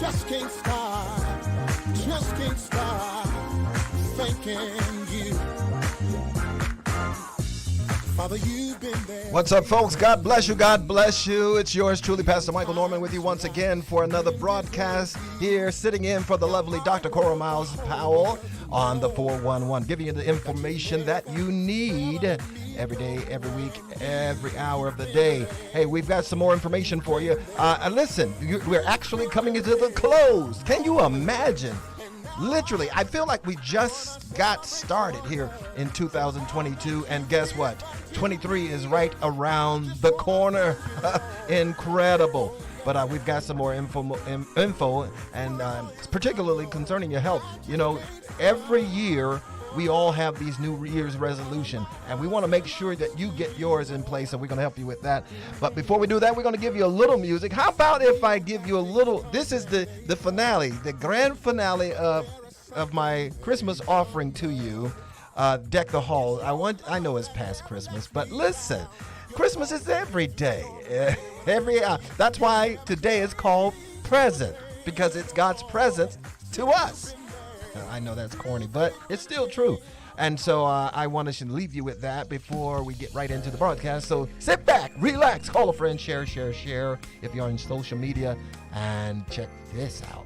just can't stop thanking you. Father, you've been there. What's up, folks? God bless you. God bless you. It's yours truly, Pastor Michael Norman, with you once again for another broadcast here, sitting in for the lovely Dr. Cora Miles Powell on the 411, giving you the information that you need every day, every week, every hour of the day. Hey, we've got some more information for you. Listen, we're actually coming into the close. Can you imagine? Literally, I feel like we just got started here in 2022, and guess what? 23 is right around the corner. Incredible. But we've got some more info and particularly concerning your health. You know, every year we all have these New Year's resolution, and we want to make sure that you get yours in place, and we're going to help you with that. But before we do that, we're going to give you a little music. How about if I give you a little? This is the finale, the grand finale of my Christmas offering to you. Deck the Hall. I know it's past Christmas, but listen, Christmas is every day, every hour. That's why today is called Present, because it's God's presence to us. I know that's corny, but it's still true. And so I want to leave you with that before we get right into the broadcast. So sit back, relax, call a friend, share if you're on social media, and check this out.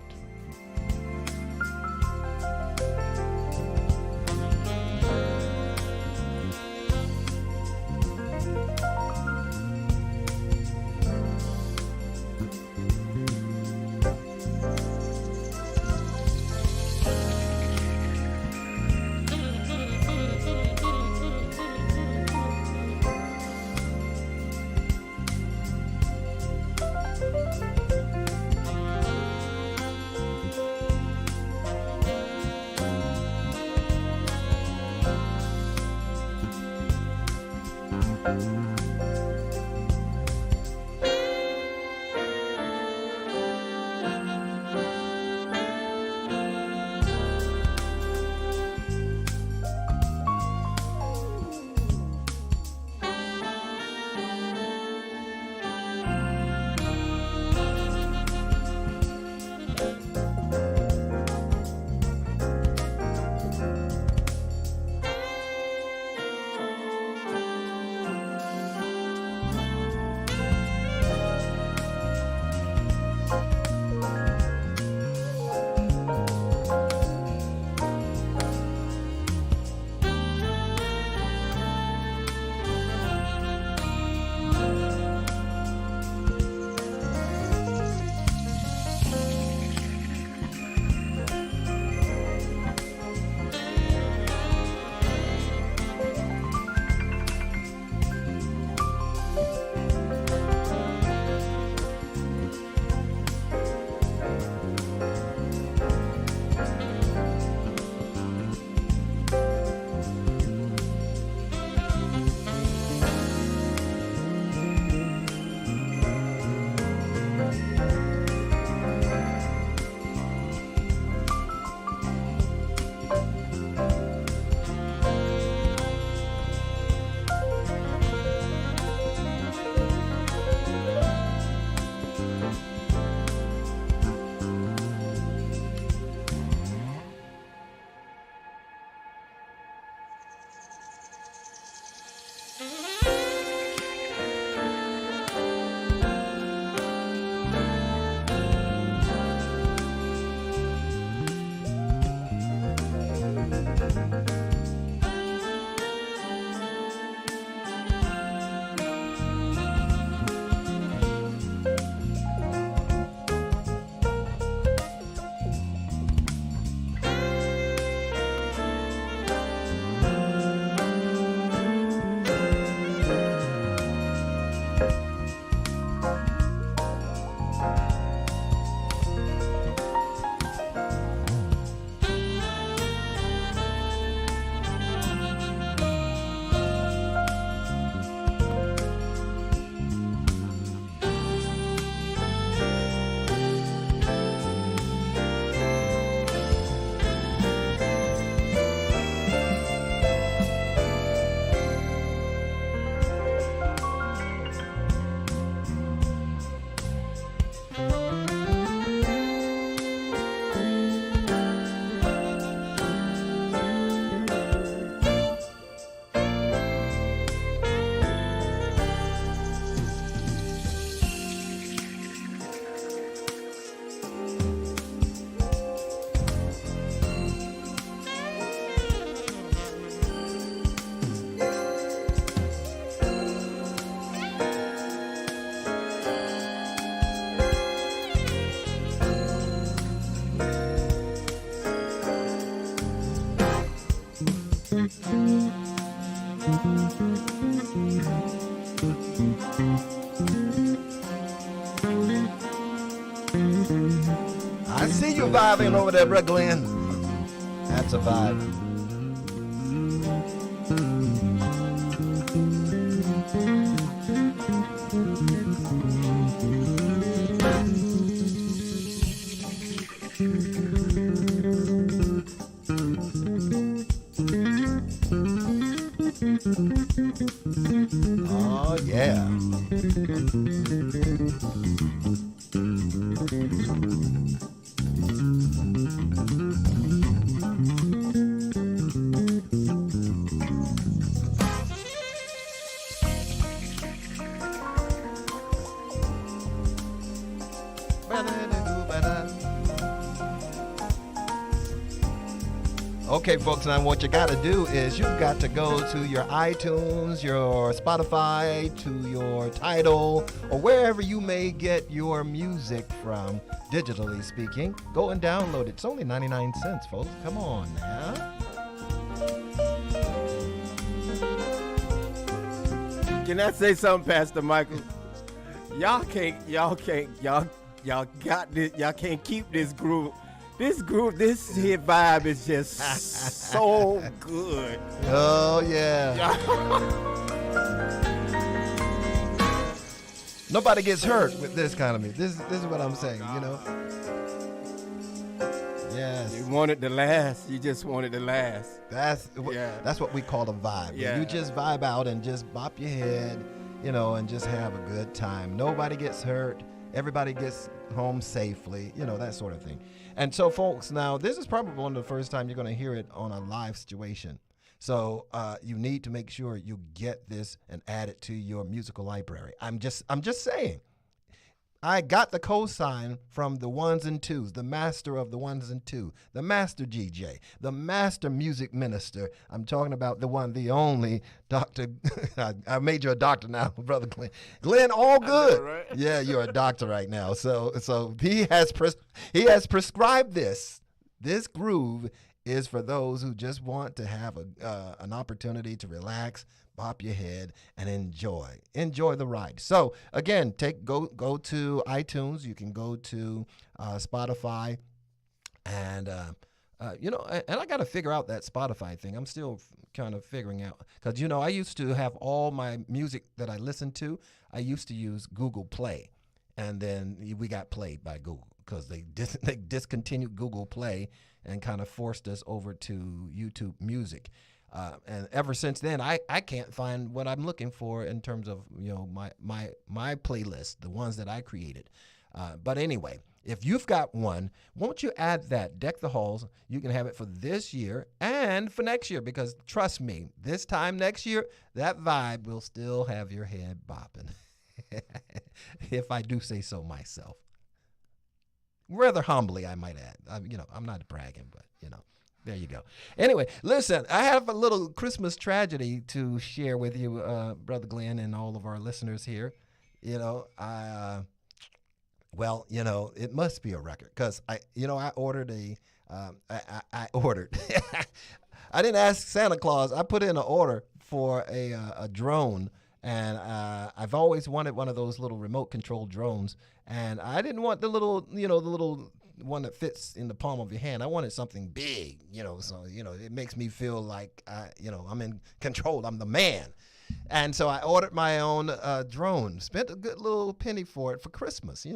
vibing over there, Brother Glenn? That's a vibe. Oh, yeah. Okay, folks, now what you got to do is you've got to go to your iTunes, your Spotify, to your Tidal, or wherever you may get your music from, digitally speaking. Go and download it. It's only 99 cents, folks. Come on now. Can I say something, Pastor Michael? Y'all can't keep this groove. This here vibe is just so good. Oh, yeah. Nobody gets hurt with this kind of music. This is what I'm saying, you know. Yes. You want it to last. You just want it to last. That's what we call a vibe. Yeah. You just vibe out and just bop your head, you know, and just have a good time. Nobody gets hurt. Everybody gets home safely, you know, that sort of thing. And so, folks, now this is probably one of the first time you're going to hear it on a live situation. So you need to make sure you get this and add it to your musical library. I'm just saying. I got the cosign from the ones and twos, the master of the ones and two, the master GJ, the master music minister. I'm talking about the one, the only Dr. I made you a doctor now, Brother Glenn. Glenn, all good. know, right? Yeah, you're a doctor right now. So he has prescribed this. This groove is for those who just want to have an opportunity to relax, bop your head, and enjoy the ride. So again, go to iTunes. You can go to Spotify, and and I got to figure out that Spotify thing. I'm still kind of figuring out, because I used to have all my music that I listened to. I used to use Google Play, and then we got played by Google because they discontinued Google Play and kind of forced us over to YouTube Music. And ever since then, I can't find what I'm looking for in terms of my playlist, the ones that I created. But anyway, if you've got one, won't you add that? Deck the Halls. You can have it for this year and for next year, because trust me, this time next year, that vibe will still have your head bopping. If I do say so myself. Rather humbly, I might add. I'm not bragging, but there you go. Anyway, listen, I have a little Christmas tragedy to share with you, Brother Glenn, and all of our listeners here. It must be a record, because I ordered I ordered. I didn't ask Santa Claus. I put in an order for a drone, and I've always wanted one of those little remote control drones, and I didn't want the little one that fits in the palm of your hand. I wanted something big, so it makes me feel like I'm in control. I'm the man. And so I ordered my own drone. Spent a good little penny for it for Christmas.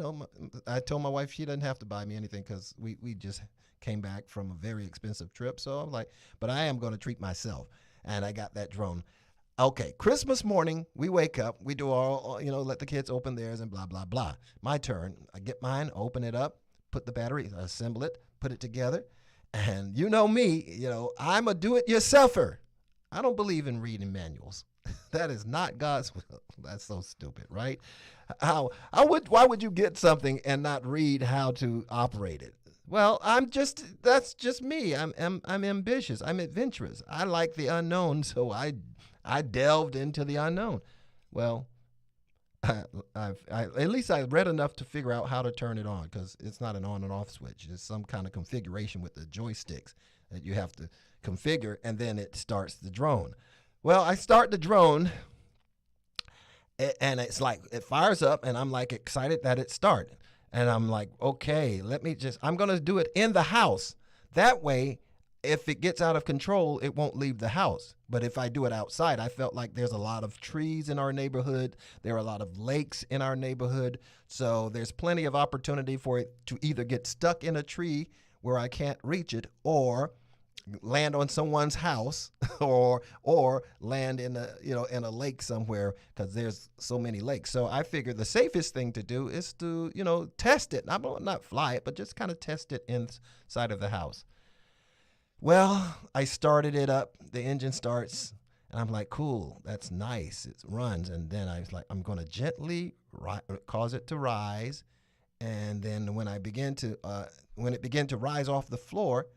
I told my wife she doesn't have to buy me anything, because we just came back from a very expensive trip. So I'm like, but I am going to treat myself. And I got that drone. Okay, Christmas morning, we wake up, we do all, let the kids open theirs and blah, blah, blah. My turn. I get mine, open it up, put the battery, assemble it, put it together. And you know me, I'm a do-it-yourselfer. I don't believe in reading manuals. That is not God's will. That's so stupid, right? Why would you get something and not read how to operate it? Well, that's just me. I'm ambitious. I'm adventurous. I like the unknown, so I delved into the unknown. Well, at least I read enough to figure out how to turn it on, because it's not an on and off switch. It's some kind of configuration with the joysticks that you have to configure, and then it starts the drone. Well, I start the drone, and it's like it fires up, and I'm like excited that it started. And I'm like, okay, I'm going to do it in the house. That way, if it gets out of control, it won't leave the house. But if I do it outside, I felt like there's a lot of trees in our neighborhood. There are a lot of lakes in our neighborhood. So there's plenty of opportunity for it to either get stuck in a tree where I can't reach it, or land on someone's house, or land in a lake somewhere, because there's so many lakes. So I figured the safest thing to do is to test it. Not fly it, but just kind of test it inside of the house. Well, I started it up. The engine starts, and I'm like, cool, that's nice. It runs, and then I was like, I'm going to gently cause it to rise, and then when it began to rise off the floor,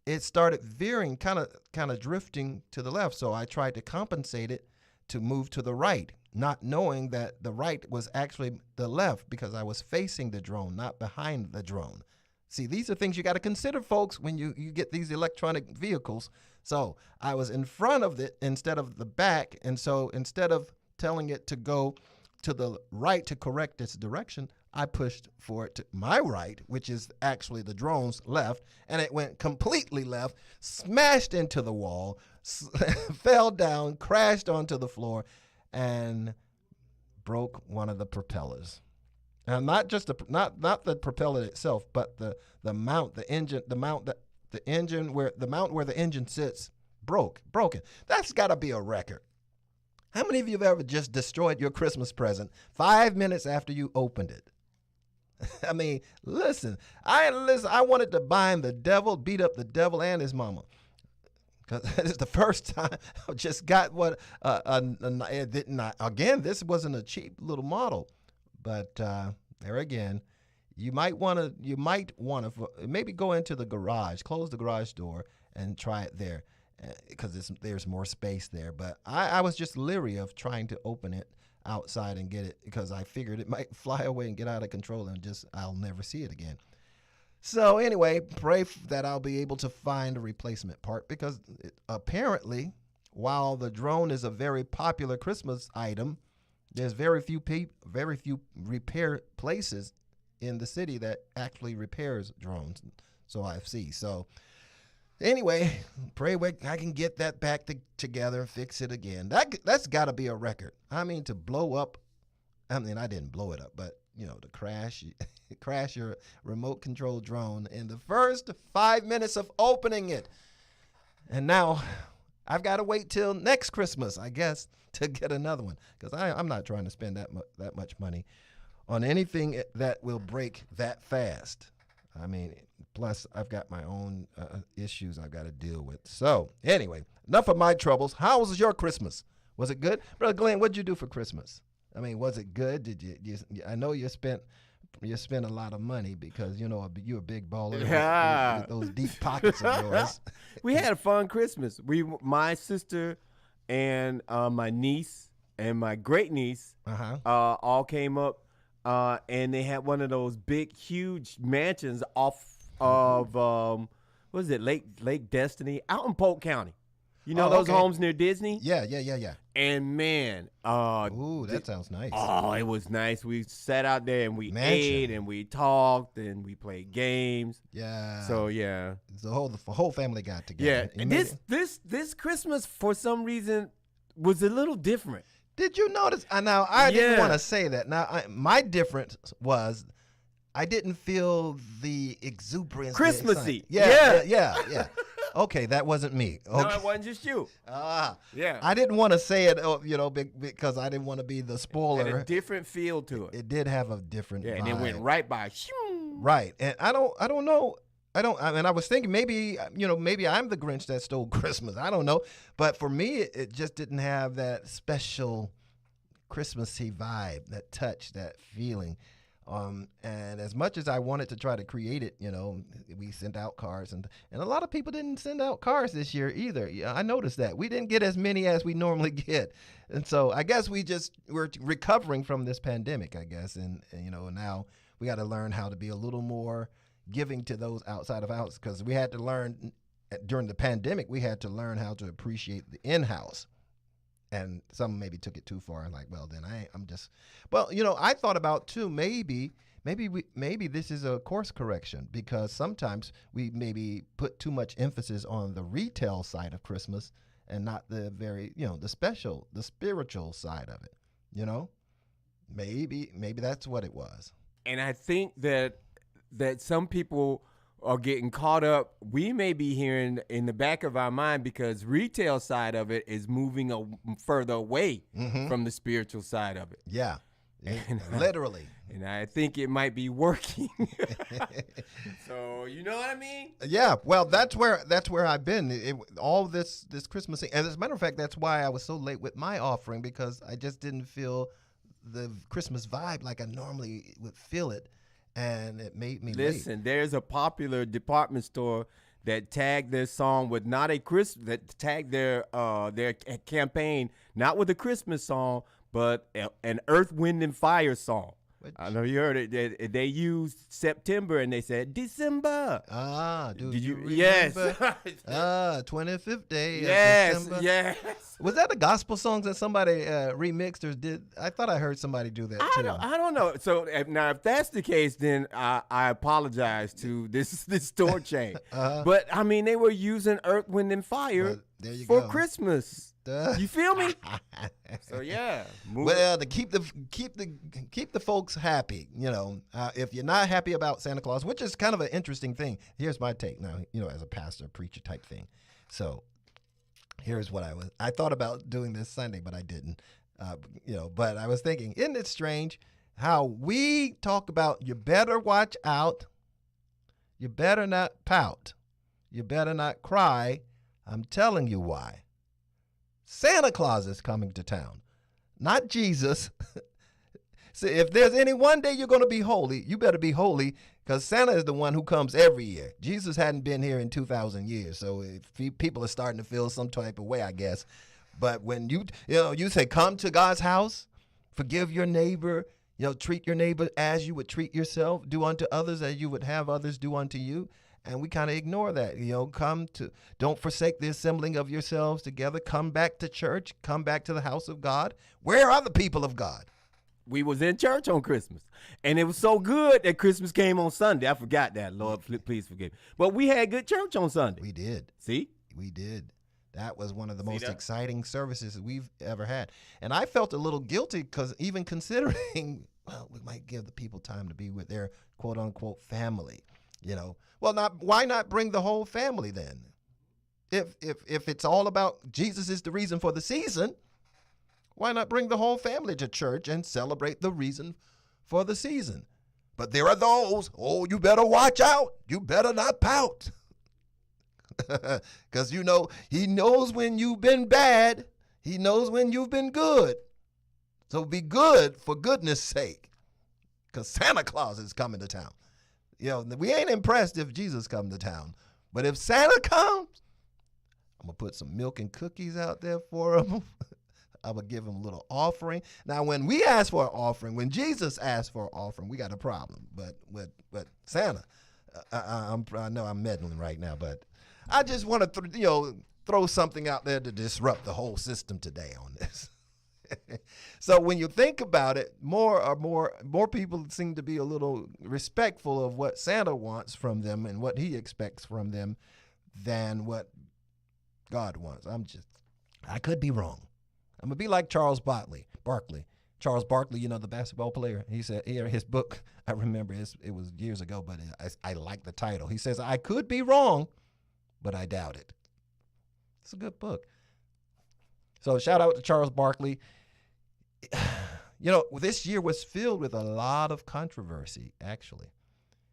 it started veering, kind of drifting to the left. So I tried to compensate it to move to the right, not knowing that the right was actually the left, because I was facing the drone, not behind the drone. See, these are things you got to consider, folks, when you get these electronic vehicles. So I was in front of it instead of the back. And so instead of telling it to go to the right to correct its direction, I pushed for it to my right, which is actually the drone's left. And it went completely left, smashed into the wall, fell down, crashed onto the floor, and broke one of the propellers. Now, not just not the propeller itself, but the mount, the engine, the mount where the engine sits broken. That's got to be a record. How many of you have ever just destroyed your Christmas present 5 minutes after you opened it? I mean, listen. I wanted to bind the devil, beat up the devil and his mama, because it's the first time I just got what. It did not. Again, this wasn't a cheap little model. But there again, you might want to maybe go into the garage, close the garage door, and try it there, because there's more space there. But I was just leery of trying to open it outside and get it, because I figured it might fly away and get out of control, and I'll never see it again. So anyway, pray that I'll be able to find a replacement part, because apparently, while the drone is a very popular Christmas item, there's very few repair places in the city that actually repairs drones. So I see. So anyway, pray I can get that back together and fix it again. That's got to be a record. I mean, to blow up. I mean, I didn't blow it up, but to crash your remote control drone in the first 5 minutes of opening it. And now I've got to wait till next Christmas, I guess, to get another one, because I'm not trying to spend that much money on anything that will break that fast. I mean, plus I've got my own issues I've got to deal with. So anyway, enough of my troubles. How was your Christmas? Was it good? Brother Glenn, what'd you do for Christmas? I mean, was it good? Did you I know you spent a lot of money, because you're a big baller with those deep pockets of yours. We had a fun Christmas. My sister and my niece and my great niece all came up, and they had one of those big, huge mansions off of what was it, Lake Destiny, out in Polk County. Those homes near Disney? Yeah. And man, that sounds nice. Oh, it was nice. We sat out there and we ate and we talked and we played games. Yeah. So yeah, the whole family got together. Yeah, and this Christmas for some reason was a little different. Did you notice? Now I didn't want to say that. Now my difference was I didn't feel the exuberance. Christmassy. Yeah. Okay, that wasn't me. Okay. No, it wasn't just you. Yeah. I didn't want to say it, because I didn't want to be the spoiler. It had a different feel to it. It did have a different vibe. And it went right by. Right, and I don't know. I was thinking maybe I'm the Grinch that stole Christmas. I don't know, but for me, it just didn't have that special Christmassy vibe, that touch, that feeling. And as much as I wanted to try to create it, we sent out cards, and a lot of people didn't send out cards this year either. Yeah, I noticed that we didn't get as many as we normally get, and so I guess we're recovering from this pandemic, I guess, and now we got to learn how to be a little more giving to those outside of house, because we had to learn during the pandemic. We had to learn how to appreciate the in-house. And some maybe took it too far. Like, well, then I thought about too, maybe maybe this is a course correction, because sometimes we maybe put too much emphasis on the retail side of Christmas and not the very, the spiritual side of it. Maybe that's what it was. And I think that some people are getting caught up. We may be hearing in the back of our mind, because retail side of it is moving further away from the spiritual side of it. Yeah, literally. And I think it might be working. So you know what I mean? Yeah. Well, that's where I've been. All this Christmas thing. And as a matter of fact, that's why I was so late with my offering, because I just didn't feel the Christmas vibe like I normally would feel it. And it made me listen. late. There's a popular department store that tagged their song with not a that tagged their campaign not with a Christmas song, but an Earth, Wind, and Fire song. I know you heard it. They used September and they said December. Did you remember? Yes. 25th day. Yes. Of December. Yes. Was that a gospel song that somebody remixed or did? I thought I heard somebody do that too. I don't know. So now, if that's the case, then I apologize to this store chain. But I mean, they were using Earth, Wind, and Fire for Christmas. You feel me? So yeah. Well, to keep the folks happy, if you're not happy about Santa Claus, which is kind of an interesting thing. Here's my take now, as a pastor, preacher type thing. So here's what I thought about doing this Sunday, but I didn't. But I was thinking, isn't it strange how we talk about you better watch out, you better not pout, you better not cry. I'm telling you why. Santa Claus is coming to town, not Jesus. So if there's any one day you're going to be holy, you better be holy, because Santa is the one who comes every year. Jesus hadn't been here in 2,000 years, so people are starting to feel some type of way, I guess. But when you say, come to God's house, forgive your neighbor, treat your neighbor as you would treat yourself, do unto others as you would have others do unto you. And we kind of ignore that, don't forsake the assembling of yourselves together. Come back to church. Come back to the house of God. Where are the people of God? We was in church on Christmas, and it was so good that Christmas came on Sunday. I forgot that. Lord, please forgive me. But we had good church on Sunday. We did. See? We did. That was one of the most exciting services we've ever had. And I felt a little guilty, because even considering, we might give the people time to be with their quote unquote family, Well, why not bring the whole family then? If it's all about Jesus is the reason for the season, why not bring the whole family to church and celebrate the reason for the season? But there are those, you better watch out. You better not pout. Because, he knows when you've been bad. He knows when you've been good. So be good for goodness sake, because Santa Claus is coming to town. We ain't impressed if Jesus comes to town, but if Santa comes, I'm going to put some milk and cookies out there for him. I'm going to give him a little offering. Now, when we ask for an offering, when Jesus asked for an offering, we got a problem. But Santa, I know I'm meddling right now, but I just want to throw something out there to disrupt the whole system today on this. So when you think about it, more people seem to be a little respectful of what Santa wants from them and what he expects from them than what God wants. I could be wrong. I'm gonna be like Charles Barkley. Charles Barkley, the basketball player. He said, his book, I remember it was years ago, but I like the title. He says, I could be wrong, but I doubt it. It's a good book. So shout out to Charles Barkley. This year was filled with a lot of controversy, actually.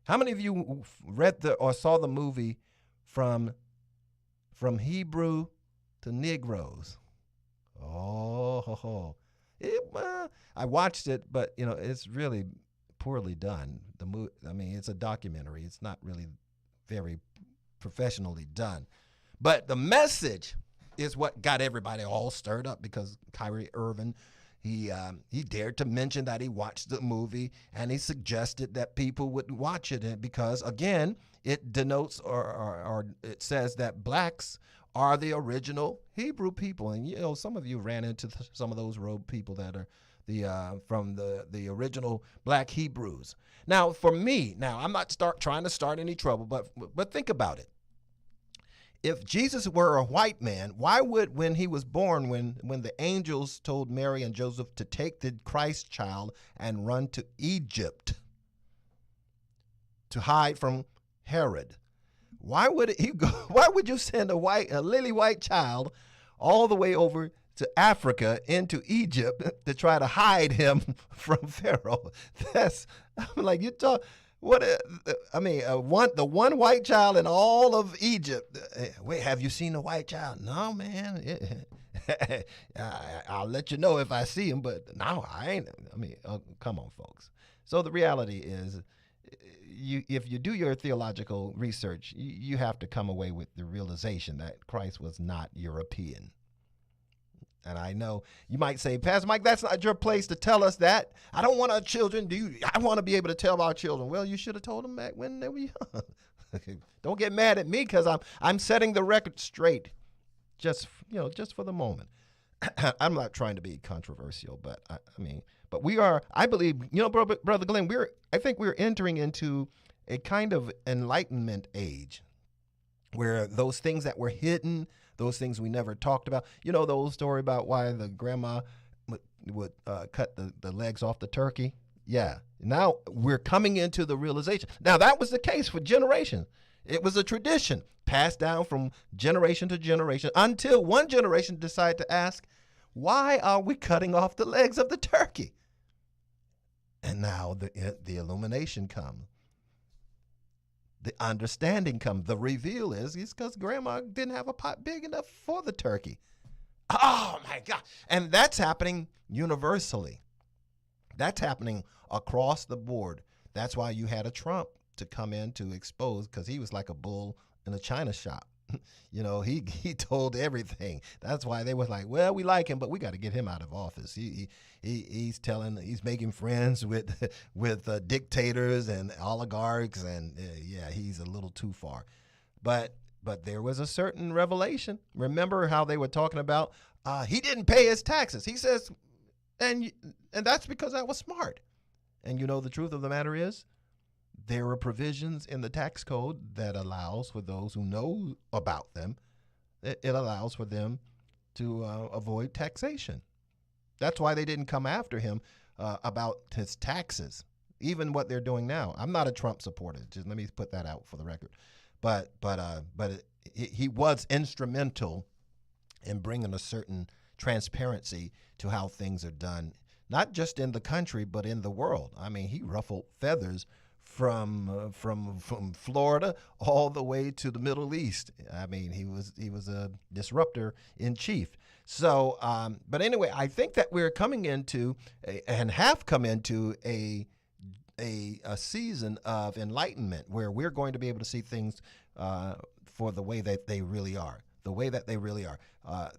How many of you read or saw the movie From Hebrew to Negroes? I watched it, but it's really poorly done. It's a documentary. It's not really very professionally done. But the message is what got everybody all stirred up, because Kyrie Irving, he dared to mention that he watched the movie, and he suggested that people would watch it, because again, it denotes or it says that blacks are the original Hebrew people. And some of you ran into some of those rogue people that are the original black Hebrews. Now, for me, I'm not trying to start any trouble, but think about it. If Jesus were a white man, why would, when he was born, when the angels told Mary and Joseph to take the Christ child and run to Egypt to hide from Herod, why would he go? Why would you send a lily white child all the way over to Africa into Egypt to try to hide him from Pharaoh? I'm like, you talk. The one white child in all of Egypt. Wait, have you seen the white child? No, man. I'll let you know if I see him, but no, I ain't. Come on, folks. So the reality is, if you do your theological research, you have to come away with the realization that Christ was not European. And I know you might say, Pastor Mike, that's not your place to tell us that. I don't want our children. I want to be able to tell our children. Well, you should have told them back when they were young. Don't get mad at me because I'm setting the record straight, just for the moment. I'm not trying to be controversial, but but we are. I believe, Brother Glenn, I think we're entering into a kind of enlightenment age, where those things that were hidden, those things we never talked about. You know the old story about why the grandma would cut the legs off the turkey? Yeah. Now we're coming into the realization. Now that was the case for generations. It was a tradition passed down from generation to generation until one generation decided to ask, why are we cutting off the legs of the turkey? And now the illumination comes. The understanding comes. The reveal is because grandma didn't have a pot big enough for the turkey. Oh, my God. And that's happening universally. That's happening across the board. That's why you had a Trump to come in to expose, because he was like a bull in a china shop. He told everything. That's why they was like, well, we like him, but we got to get him out of office. He's making friends with dictators and oligarchs, and he's a little too far. But there was a certain revelation. Remember how they were talking about he didn't pay his taxes. He says, and that's because I was smart. And the truth of the matter is, there are provisions in the tax code that allows for those who know about them, it allows for them to avoid taxation. That's why they didn't come after him about his taxes, even what they're doing now. I'm not a Trump supporter. Just let me put that out for the record. But he was instrumental in bringing a certain transparency to how things are done, not just in the country, but in the world. He ruffled feathers from Florida all the way to the Middle East. He was a disruptor in chief. So, but anyway, I think that we're coming into and have come into a season of enlightenment where we're going to be able to see things for the way that they really are. The way that they really are,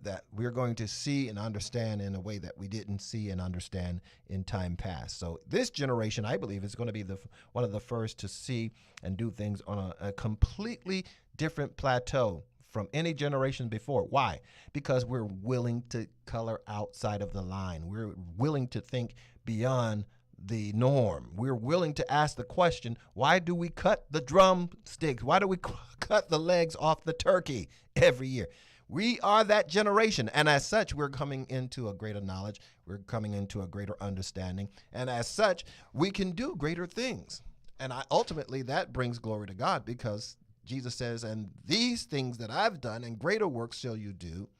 that we're going to see and understand in a way that we didn't see and understand in time past. So this generation, I believe, is going to be one of the first to see and do things on a completely different plateau from any generation before. Why? Because we're willing to color outside of the line. We're willing to think beyond the norm. We're willing to ask the question, why do we cut the drumsticks? Why do we cut the legs off the turkey every year? We are that generation. And as such, we're coming into a greater knowledge. We're coming into a greater understanding. And as such, we can do greater things. And ultimately, that brings glory to God, because Jesus says, and these things that I've done and greater works shall you do,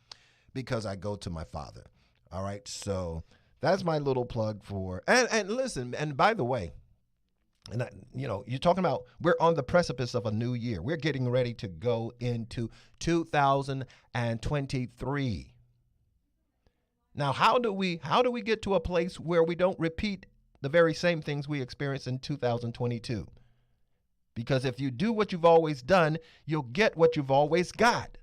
because I go to my Father. All right. So that's my little plug for, and listen, and by the way, and you're talking about, we're on the precipice of a new year. We're getting ready to go into 2023. Now, how do we get to a place where we don't repeat the very same things we experienced in 2022? Because if you do what you've always done, you'll get what you've always got.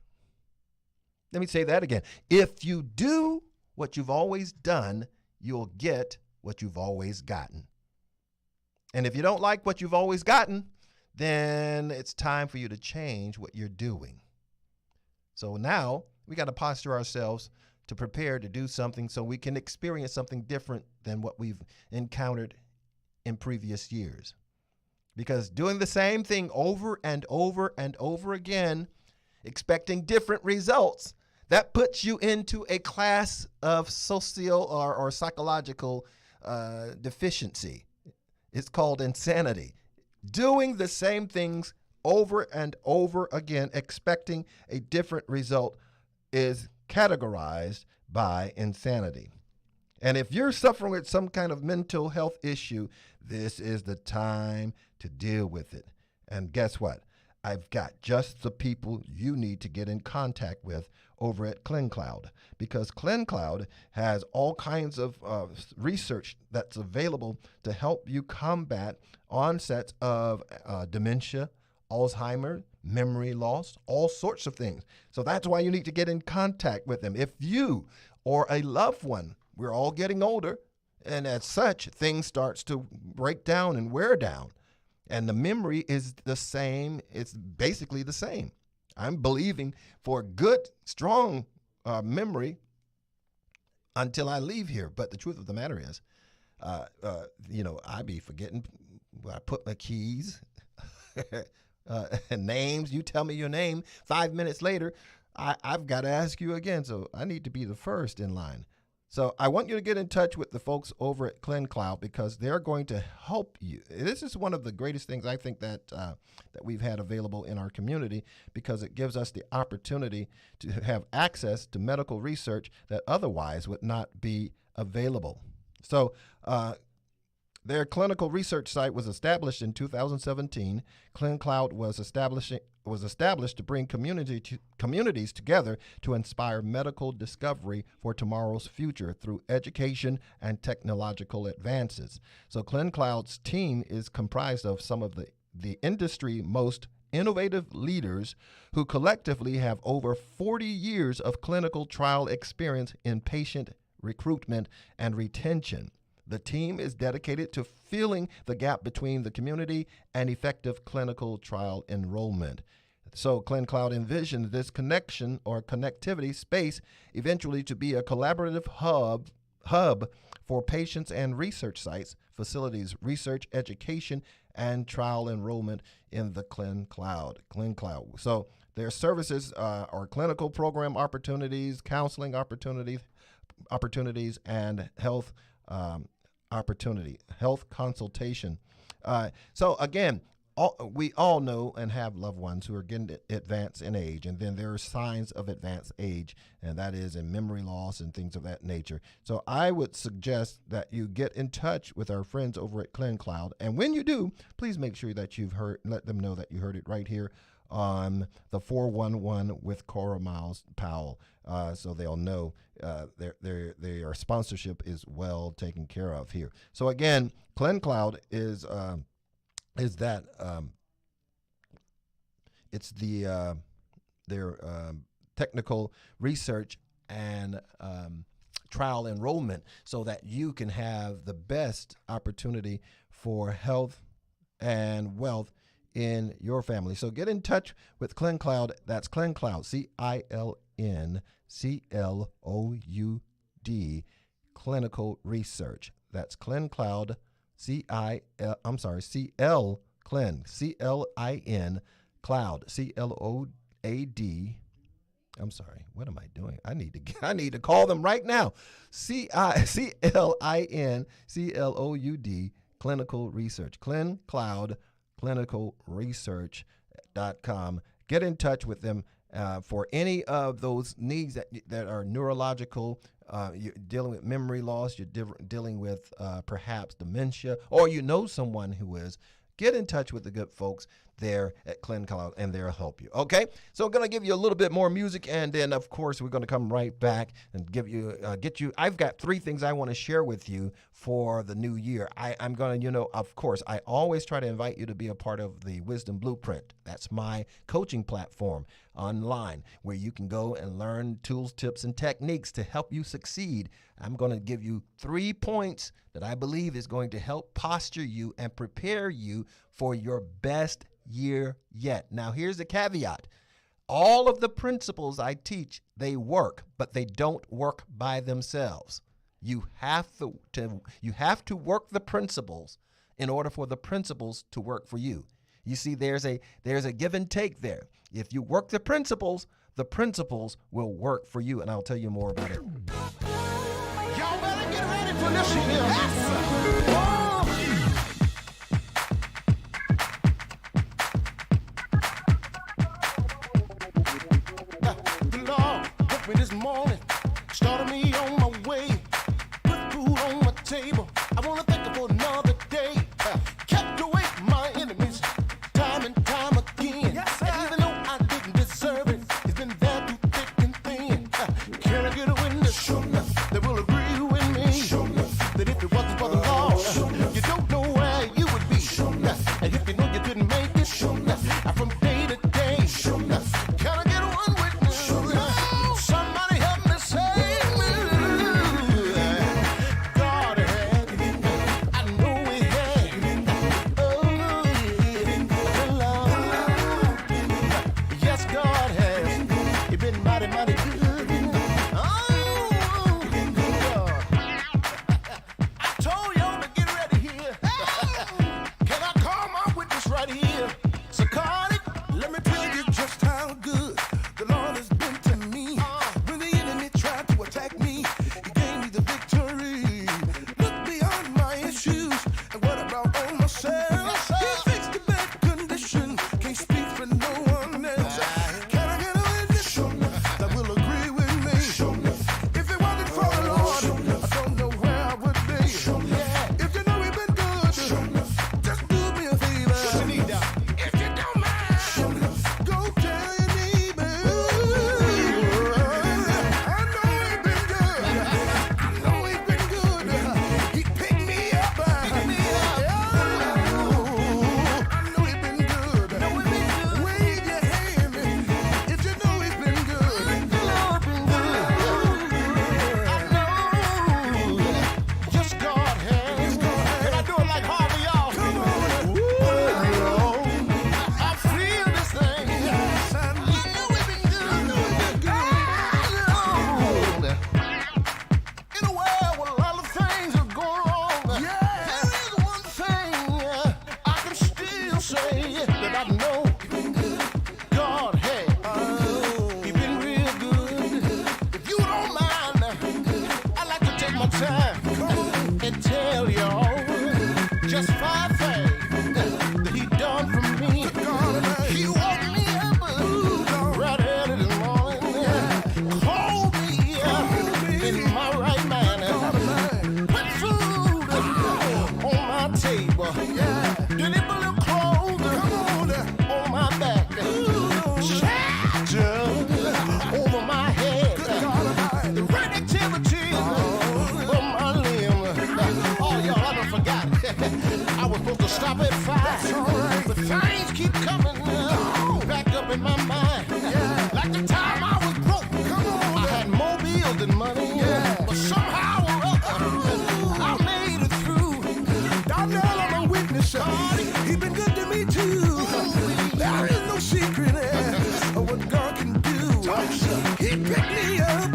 Let me say that again. If you do what you've always done, you'll get what you've always gotten. And if you don't like what you've always gotten, then it's time for you to change what you're doing. So now we got to posture ourselves to prepare to do something so we can experience something different than what we've encountered in previous years. Because doing the same thing over and over and over again, expecting different results, that puts you into a class of social or psychological deficiency. It's called insanity. Doing the same things over and over again, expecting a different result, is categorized by insanity. And if you're suffering with some kind of mental health issue, this is the time to deal with it. And guess what? I've got just the people you need to get in contact with over at CleanCloud, because CleanCloud has all kinds of research that's available to help you combat onsets of dementia, Alzheimer's, memory loss, all sorts of things. So that's why you need to get in contact with them. If you or a loved one, we're all getting older, and as such, things starts to break down and wear down. And the memory is the same. It's basically the same. I'm believing for good, strong memory until I leave here. But the truth of the matter is, I be forgetting where I put my keys and names. You tell me your name. 5 minutes later, I've got to ask you again. So I need to be the first in line. So I want you to get in touch with the folks over at CleanCloud, because they're going to help you. This is one of the greatest things I think that we've had available in our community, because it gives us the opportunity to have access to medical research that otherwise would not be available. So their clinical research site was established in 2017. CleanCloud was established to bring communities together to inspire medical discovery for tomorrow's future through education and technological advances. So CleanCloud's team is comprised of some of the industry most innovative leaders who collectively have over 40 years of clinical trial experience in patient recruitment and retention. The team is dedicated to filling the gap between the community and effective clinical trial enrollment. So CleanCloud envisions this connection or connectivity space eventually to be a collaborative hub for patients and research sites, facilities, research, education, and trial enrollment in the CleanCloud. So their services are clinical program opportunities, counseling opportunities, and health health consultation. So again, we all know and have loved ones who are getting advanced in age, and then there are signs of advanced age, and that is in memory loss and things of that nature. So I would suggest that you get in touch with our friends over at CleanCloud, and when you do, please make sure that let them know that you heard it right here on the 411 with Cora Miles Powell, so they'll know their sponsorship is well taken care of here. So again, CleanCloud is that it's their technical research and trial enrollment, so that you can have the best opportunity for health and wealth in your family. So get in touch with CleanCloud. That's CleanCloud, CILNCLOUD, clinical research. That's CleanCloud, CL Clin, CLIN, Cloud, CLOAD. I'm sorry, what am I doing? I need to call them right now. CLIN, CLOUD, clinical research. CleanCloud, clinicalresearch.com. Get in touch with them for any of those needs that are neurological. You're dealing with memory loss, you're dealing with perhaps dementia, or you know someone who is. Get in touch with the good folks there at CleanCloud, and they'll help you. Okay, so I'm going to give you a little bit more music, and then, of course, we're going to come right back and I've got 3 things I want to share with you for the new year. I'm going to, of course, I always try to invite you to be a part of the Wisdom Blueprint. That's my coaching platform online where you can go and learn tools, tips, and techniques to help you succeed. I'm going to give you 3 points that I believe is going to help posture you and prepare you for your best year yet. Now, here's the caveat. all of the principles I teach, they work, but they don't work by themselves. You have to work the principles in order for the principles to work for you. You see, there's a give and take there. If you work the principles will work for you, and I'll tell you more about it. Y'all better get ready for this here. The Lord woke me this morning, started me on my way, put food on my table. I want to thank Him for another day. Kept away my enemies, time and time again. And even though I didn't deserve it, He's been there through thick and thin. Can I get a witness that will agree with me that if it wasn't for the Lord, you don't know where you would be. And if you know you couldn't make it, from day to day, can I get one witness? Somebody help me save me. God had, I know He had. Oh, yeah, Lord. Yes, God has. You've been mighty, mighty good. Oh, God. I told y'all to get ready here. Can I call my witness right here? So call it. Let me tell you just how good the Lord has been to me. When the enemy tried to attack me, He gave me the victory. Look beyond my issues and what I brought on myself. He fixed the bad condition. Can't speak for no one else. Can I get a witness that will agree with me? If it wasn't for the Lord, I don't know where I would be. If you know He's been good, just do me a favor. If you don't mind, go tell your neighbor. I know He's been good. I know He's been good. He picked me up. I know He's been good. Wave your hand if you know He's been good. I know. Just God has. Can I do it like Harvey, y'all? Come on. I feel this thing. I know He's been good. In a world where a lot of things are going wrong, there is one thing I can still say that I know God has. He's been real good. If you don't mind, I'd like to take my time and tell y'all just 5 things that He done for me. He woke me up right early this morning, called me in my right mind, put food on my table, deliver clothes on my back, shelter over my head, the right activity on my limb. Oh, y'all, I done forgot. I was supposed to stop at 5, but things keep coming back up in my mind. Like the time I was broke, I had more bills than money, but somehow or other, I made it through. Donnell, I'm a witness. He's been good to me too. There is no secret of what God can do. He picked me up,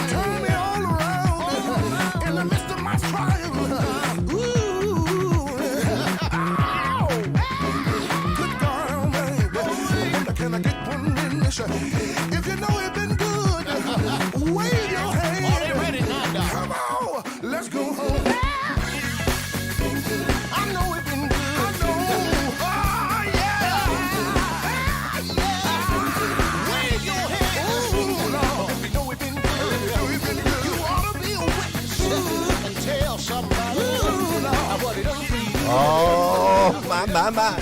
turned me all around in the midst of my trial. Ooh, ow. Good God Almighty. Can I get one witness? If you know He's been good, wave your hand. Oh, they ready now, Doc. Come on, let's go home. I know He's been good. I know. Oh, yeah. Wave your hand. Ooh, Lord. If you know He's been good, you ought to be a witness and tell somebody what He done for you. Oh, my.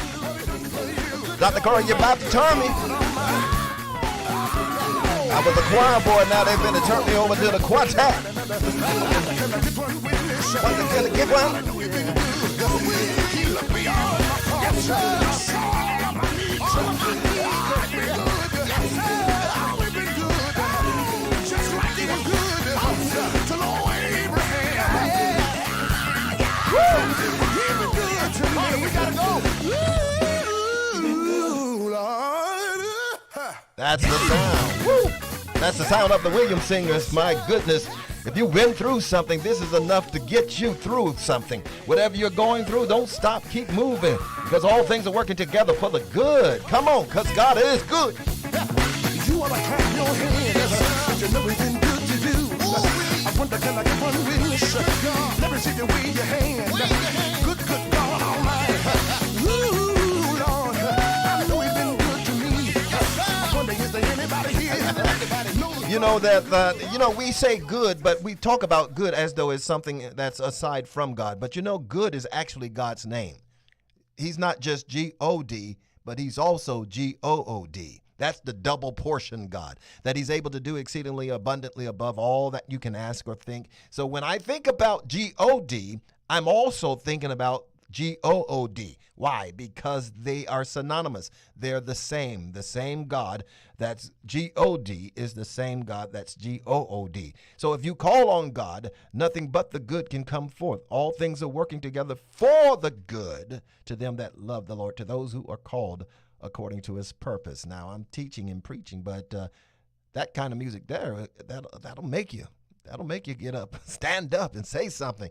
Dr. Corey, you're about to turn me. I was a choir boy, now they've been to turn me over to the quartet. Can I get one? He looked beyond my faults. Yes, sir. All of my needs. I've been good. Yes, sir. We've been good. Just like He was good to Lord Abraham. He's been good to me. We gotta go. Ooh, Lord. That's the sound. Woo! That's the sound of the Williams Singers. My goodness. If you've been through something, this is enough to get you through something. Whatever you're going through, don't stop. Keep moving. Because all things are working together for the good. Come on, because God is good. You ought to clap your hands. You know it's been good to do. I wonder, can I get one wish? Let me see you wave your hand. Good God Almighty. Ooh, Lord. I know it's been good to me. I wonder, is there anybody here? You know that, we say good, but we talk about good as though it's something that's aside from God. But good is actually God's name. He's not just G-O-D, but he's also G-O-O-D. That's the double portion God, that he's able to do exceedingly abundantly above all that you can ask or think. So when I think about G-O-D, I'm also thinking about G-O-O-D. Why? Because they are synonymous. They're the same. The same God that's G-O-D is the same God that's G-O-O-D. So if you call on God, nothing but the good can come forth. All things are working together for the good to them that love the Lord, to those who are called according to his purpose. Now, I'm teaching and preaching, but that kind of music there, that'll make you. That'll make you get up, stand up, and say something.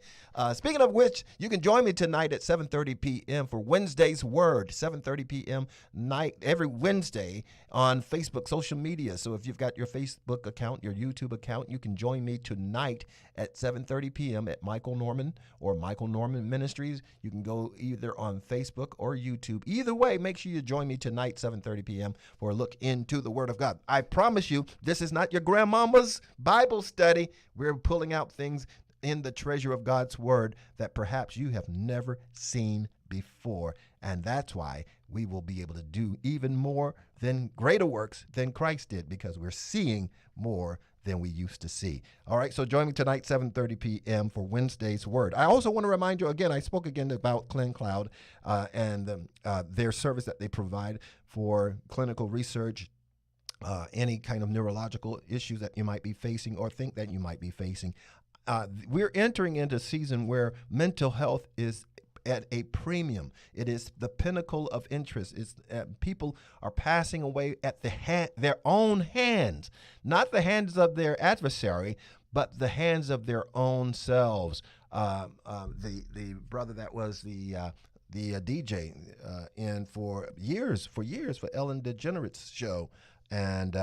Speaking of which, you can join me tonight at 7:30 p.m. for Wednesday's Word, 7:30 p.m. night every Wednesday on Facebook, social media. So if you've got your Facebook account, your YouTube account, you can join me tonight at 7:30 p.m. at Michael Norman or Michael Norman Ministries. You can go either on Facebook or YouTube. Either way, make sure you join me tonight, 7:30 p.m. for a look into the Word of God. I promise you, this is not your grandmama's Bible study. We're pulling out things in the treasure of God's Word that perhaps you have never seen before. And that's why we will be able to do even more than greater works than Christ did, because we're seeing more than we used to see. All right, so join me tonight, 7:30 p.m. for Wednesday's Word. I also want to remind you again, I spoke again about ClinCloud and their service that they provide for clinical research, any kind of neurological issues that you might be facing or think that you might be facing. We're entering into a season where mental health is at a premium. It is the pinnacle of interest. It's, people are passing away at their own hands, not the hands of their adversary, but the hands of their own selves. The brother that was the DJ and for years for Ellen DeGeneres' show, and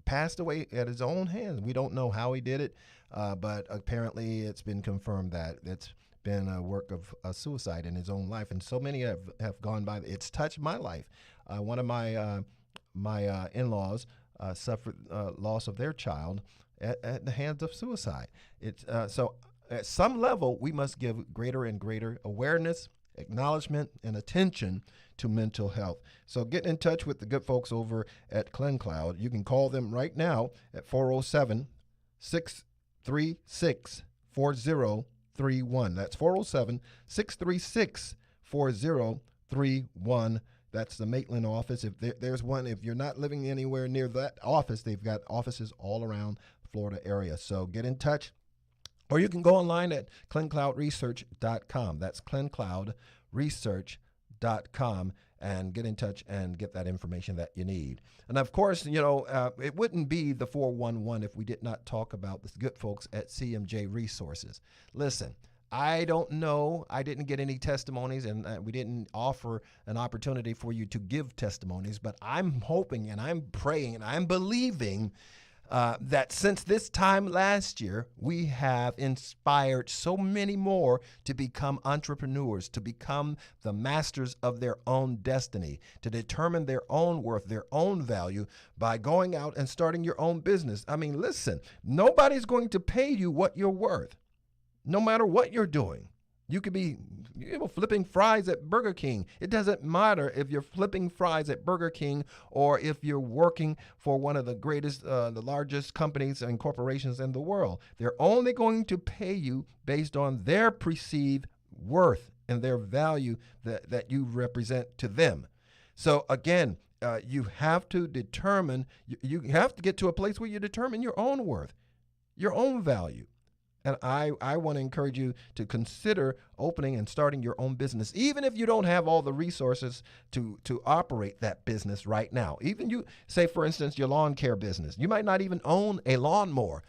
passed away at his own hands. We don't know how he did it, but apparently it's been confirmed that it's been a work of suicide in his own life. And so many have gone by. It's touched my life. One of my in-laws suffered loss of their child at the hands of suicide. So at some level, we must give greater and greater awareness, acknowledgement, and attention to mental health. So get in touch with the good folks over at ClinCloud. You can call them right now at 407-636-4031. That's 407-636-4031. That's the Maitland office. If there's one, if you're not living anywhere near that office, they've got offices all around the Florida area. So get in touch. Or you can go online at clincloudresearch.com. That's clincloudresearch.com, and get in touch and get that information that you need. And of course, it wouldn't be the 411 if we did not talk about the good folks at CMJ Resources. Listen, I don't know. I didn't get any testimonies, and we didn't offer an opportunity for you to give testimonies, but I'm hoping and I'm praying and I'm believing that since this time last year, we have inspired so many more to become entrepreneurs, to become the masters of their own destiny, to determine their own worth, their own value by going out and starting your own business. I mean, listen, nobody's going to pay you what you're worth, no matter what you're doing. You could be flipping fries at Burger King. It doesn't matter if you're flipping fries at Burger King or if you're working for one of the greatest, the largest companies and corporations in the world. They're only going to pay you based on their perceived worth and their value that you represent to them. So again, you have to determine, you have to get to a place where you determine your own worth, your own value. And I want to encourage you to consider opening and starting your own business, even if you don't have all the resources to operate that business right now. Even you, say, for instance, your lawn care business. You might not even own a lawnmower,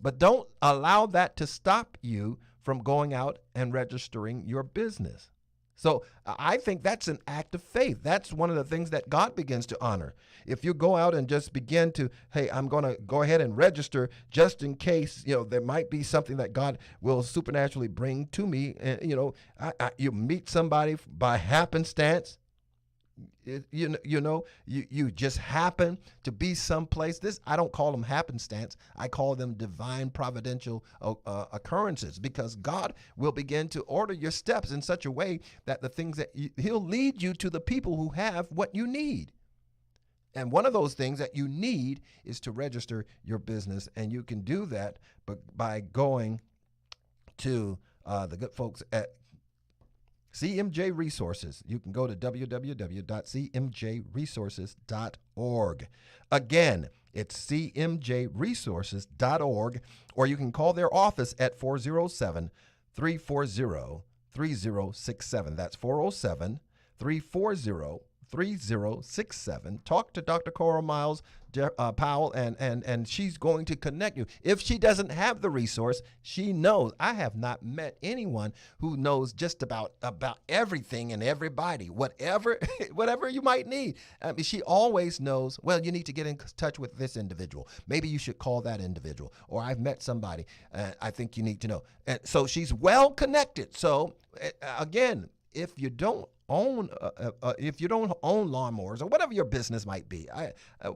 but don't allow that to stop you from going out and registering your business. So I think that's an act of faith. That's one of the things that God begins to honor. If you go out and just begin to, hey, I'm going to go ahead and register just in case, there might be something that God will supernaturally bring to me. And, you meet somebody by happenstance. You just happen to be someplace. I don't call them happenstance. I call them divine providential occurrences, because God will begin to order your steps in such a way that the things that he'll lead you to the people who have what you need. And one of those things that you need is to register your business. And you can do that by going to the good folks at CMJ Resources. You can go to www.cmjresources.org. Again, it's cmjresources.org, or you can call their office at 407-340-3067. That's 407-340-3067. Talk to Dr. Cora Miles Powell, and she's going to connect you. If she doesn't have the resource, she knows. I have not met anyone who knows just about everything and everybody, whatever you might need. I mean, she always knows, well, you need to get in touch with this individual. Maybe you should call that individual. Or I've met somebody I think you need to know. And so she's well connected. So again, if you don't own lawnmowers or whatever your business might be,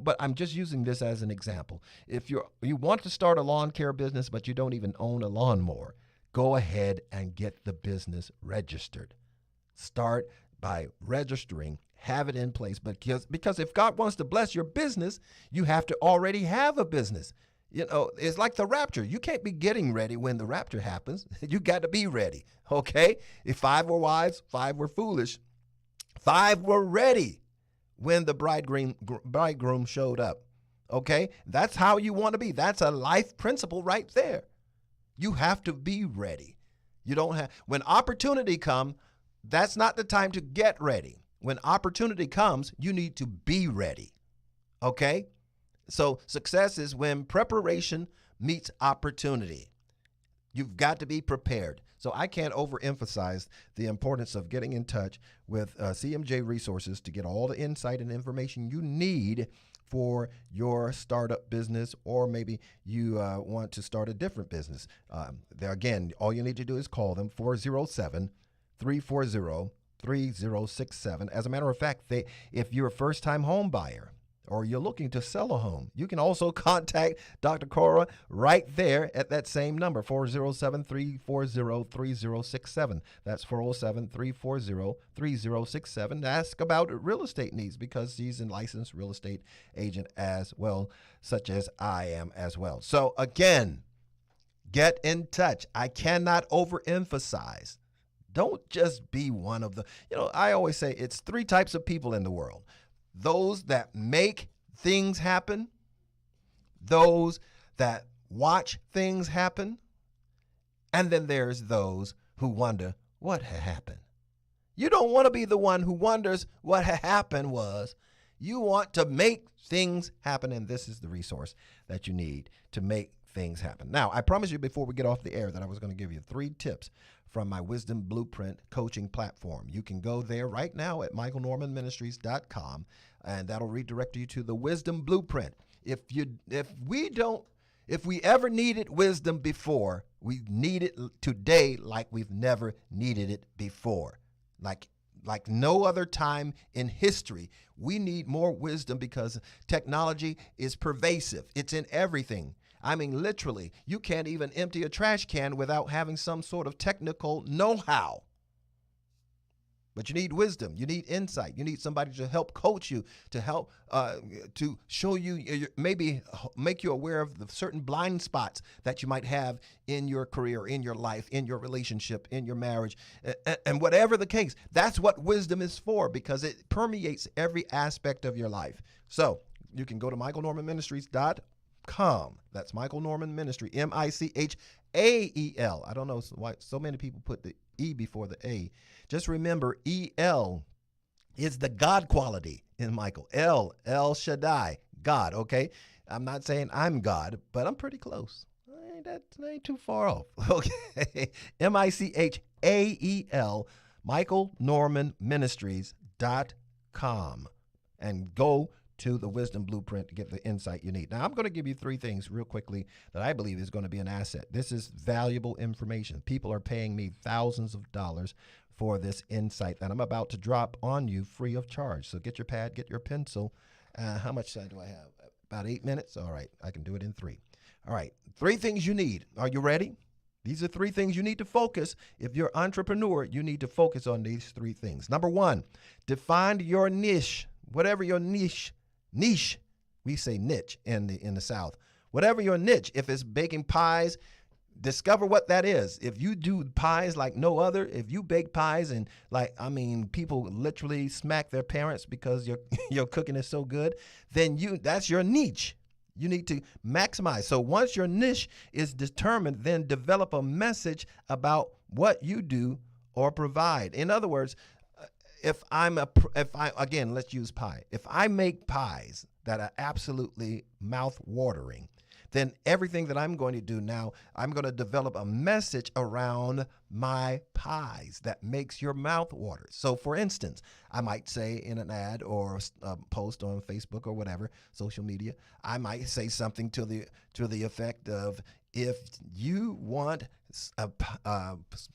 but I'm just using this as an example. If you want to start a lawn care business but you don't even own a lawnmower, go ahead and get the business registered. Start by registering, have it in place, because if God wants to bless your business, you have to already have a business. It's like the rapture. You can't be getting ready when the rapture happens. You got to be ready, okay? If 5 were wise, 5 were foolish. 5 were ready when the bridegroom showed up, okay? That's how you want to be. That's a life principle right there. You have to be ready. When opportunity comes, that's not the time to get ready. When opportunity comes, you need to be ready, okay? So success is when preparation meets opportunity. You've got to be prepared. So I can't overemphasize the importance of getting in touch with CMJ Resources to get all the insight and information you need for your startup business, or maybe you want to start a different business. There again, all you need to do is call them 407-340-3067. As a matter of fact, if you're a first-time home buyer, or you're looking to sell a home, you can also contact Dr. Cora right there at that same number, 407-340-3067. That's 407-340-3067. Ask about real estate needs, because she's a licensed real estate agent as well, such as I am as well. So again, get in touch. I cannot overemphasize. Don't just be one of the, I always say it's 3 types of people in the world. Those that make things happen, those that watch things happen, and then there's those who wonder what happened. You don't want to be the one who wonders what happened was. You want to make things happen, and this is the resource that you need to make things happen. Now, I promised you before we get off the air that I was going to give you 3 tips from my Wisdom Blueprint coaching platform. You can go there right now at michaelnormanministries.com, and that'll redirect you to the Wisdom Blueprint. If we ever needed wisdom before, we need it today like we've never needed it before. Like no other time in history, we need more wisdom, because technology is pervasive. It's in everything. I mean, literally, you can't even empty a trash can without having some sort of technical know-how. But you need wisdom. You need insight. You need somebody to help coach you, to help to show you, maybe make you aware of the certain blind spots that you might have in your career, in your life, in your relationship, in your marriage, and whatever the case. That's what wisdom is for, because it permeates every aspect of your life. So you can go to michaelnormanministries.com. That's Michael Norman Ministry, A-E-L. I don't know why so many people put the E before the A. Just remember, E-L is the God quality in Michael. L, El Shaddai, God, okay? I'm not saying I'm God, but I'm pretty close. That ain't too far off, okay? M-I-C-H-A-E-L, michaelnormanministries.com, and go to the Wisdom Blueprint to get the insight you need. Now, I'm going to give you 3 things real quickly that I believe is going to be an asset. This is valuable information. People are paying me thousands of dollars for this insight that I'm about to drop on you free of charge. So get your pad, get your pencil. How much time do I have? About 8 minutes? All right, I can do it in 3. All right, 3 things you need. Are you ready? These are 3 things you need to focus. If you're an entrepreneur, you need to focus on these 3 things. Number 1, define your niche. Whatever your niche, we say niche in the South. Whatever your niche, if it's baking pies, discover what that is. If you do pies like no other, if you bake pies and people literally smack their parents because your cooking is so good, then that's your niche. You need to maximize. So once your niche is determined, then develop a message about what you do or provide. In other words, let's use pie. If I make pies that are absolutely mouth-watering, then everything that I'm going to do now, I'm going to develop a message around my pies that makes your mouth water. So, for instance, I might say in an ad or a post on Facebook or whatever, social media, I might say something to the effect of, if you want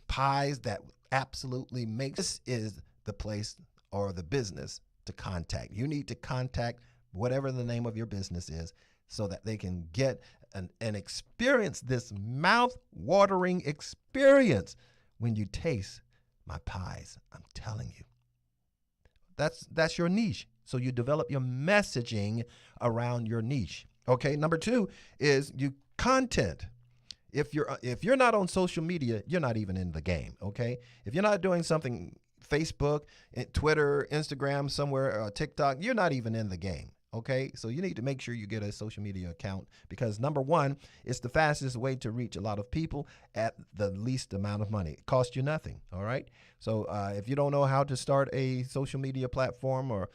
pies that absolutely makes, this is the place or the business to contact. You need to contact whatever the name of your business is, so that they can get and experience this mouth-watering experience when you taste my pies. I'm telling you. That's your niche. So you develop your messaging around your niche. Okay, number 2 is content. If you're not on social media, you're not even in the game, okay? If you're not doing something, Facebook, Twitter, Instagram, somewhere, TikTok, you're not even in the game. Okay, so you need to make sure you get a social media account, because number 1, it's the fastest way to reach a lot of people at the least amount of money. It costs you nothing. All right. So if you don't know how to start a social media platform or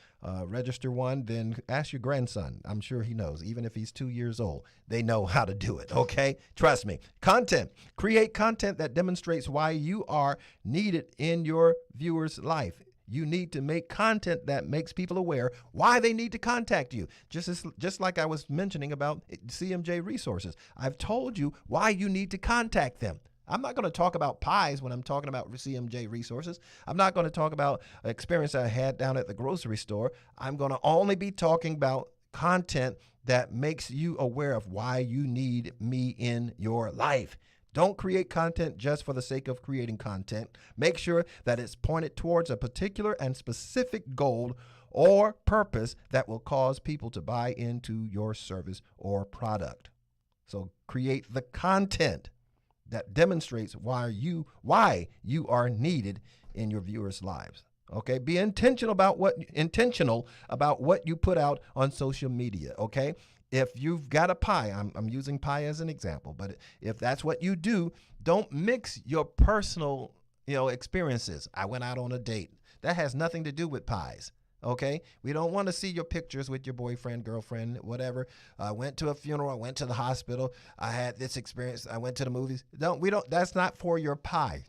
register one, then ask your grandson. I'm sure he knows. Even if he's 2 years old, they know how to do it. Okay, trust me. Content. Create content that demonstrates why you are needed in your viewer's life. You need to make content that makes people aware why they need to contact you. Just like I was mentioning about CMJ Resources. I've told you why you need to contact them. I'm not going to talk about pies when I'm talking about CMJ Resources. I'm not going to talk about an experience I had down at the grocery store. I'm going to only be talking about content that makes you aware of why you need me in your life. Don't create content just for the sake of creating content. Make sure that it's pointed towards a particular and specific goal or purpose that will cause people to buy into your service or product. So create the content that demonstrates why you are needed in your viewers' lives. Okay, be intentional about what you put out on social media. Okay. If you've got a pie, I'm using pie as an example, but if that's what you do, don't mix your personal, experiences. I went out on a date. That has nothing to do with pies. Okay, we don't want to see your pictures with your boyfriend, girlfriend, whatever. I went to a funeral. I went to the hospital. I had this experience. I went to the movies. That's not for your pie.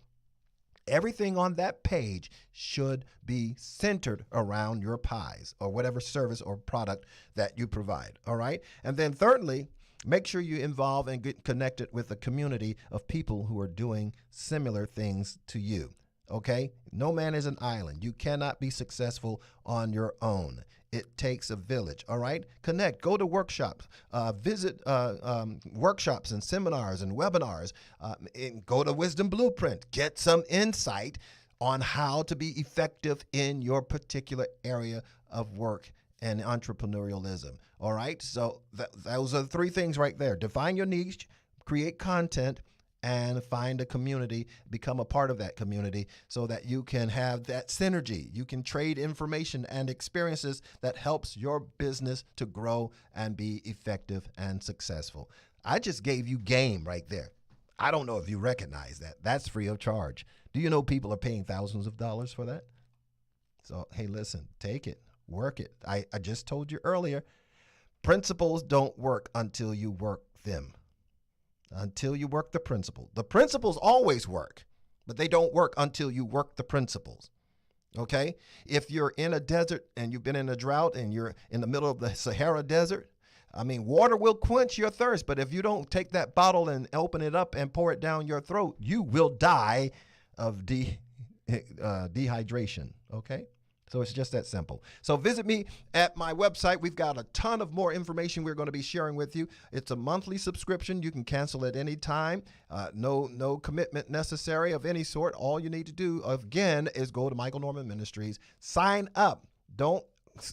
Everything on that page should be centered around your pies or whatever service or product that you provide. All right. And then thirdly, make sure you involve and get connected with a community of people who are doing similar things to you. Okay. No man is an island. You cannot be successful on your own. It takes a village. All right. Connect. Go to workshops. Visit workshops and seminars and webinars. And go to Wisdom Blueprint. Get some insight on how to be effective in your particular area of work and entrepreneurialism. All right. So those are the 3 things right there. Define your niche, create content, and find a community, become a part of that community so that you can have that synergy. You can trade information and experiences that helps your business to grow and be effective and successful. I just gave you game right there. I don't know if you recognize that. That's free of charge. Do you know people are paying thousands of dollars for that? So, hey, listen, take it, work it. I just told you earlier, principles don't work until you work them. Until you work the principle. The principles always work, but they don't work until you work the principles. Okay? If you're in a desert and you've been in a drought and you're in the middle of the Sahara Desert, I mean, water will quench your thirst, but if you don't take that bottle and open it up and pour it down your throat, you will die of dehydration. Okay? So it's just that simple. So visit me at my website. We've got a ton of more information we're going to be sharing with you. It's a monthly subscription. You can cancel at any time. No commitment necessary of any sort. All you need to do, again, is go to Michael Norman Ministries, sign up. Don't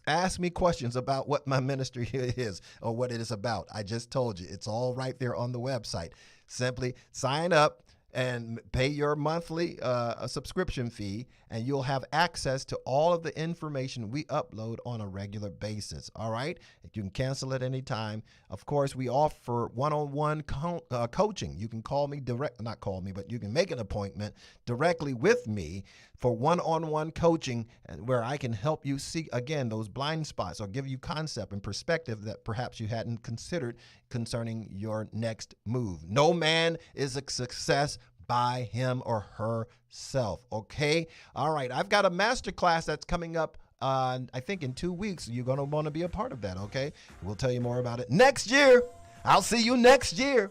ask me questions about what my ministry is or what it is about. I just told you. It's all right there on the website. Simply sign up and pay your monthly subscription fee, and you'll have access to all of the information we upload on a regular basis. All right? You can cancel at any time. Of course, we offer one-on-one coaching. You can call me not call me, but you can make an appointment directly with me for one-on-one coaching, where I can help you see, again, those blind spots or give you concept and perspective that perhaps you hadn't considered concerning your next move. No man is a success by him or herself. Okay? All right. I've got a masterclass that's coming up, I think in 2 weeks. You're going to want to be a part of that. Okay? We'll tell you more about it next year. I'll see you next year,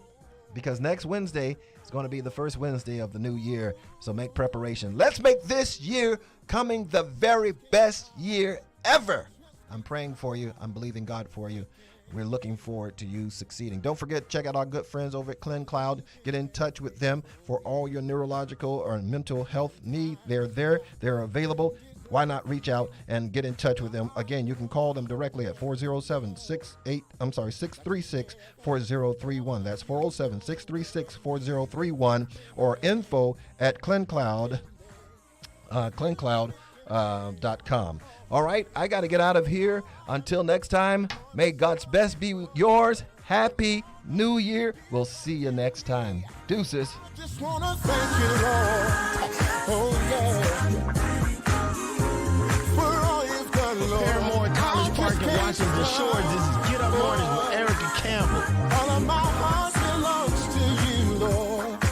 because next Wednesday is going to be the first Wednesday of the new year. So make preparation. Let's make this year coming the very best year ever. I'm praying for you. I'm believing God for you. We're looking forward to you succeeding. Don't forget, check out our good friends over at CleanCloud. Get in touch with them for all your neurological or mental health need. They're there. They're available. Why not reach out and get in touch with them? Again, you can call them directly at 636-4031. That's 407-636-4031, or info@CleanCloud.com. All right, I got to get out of here. Until next time, may God's best be yours. Happy New Year. We'll see you next time. Deuces. Just wanna thank you, Lord. Oh, yeah. For all you've done, Lord. Paramore College Park in Washington Shores. This is Get Up Mornings with Erica Campbell. All of my heart belongs to you, Lord.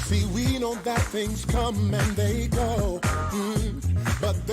See, we know that things come and they go, but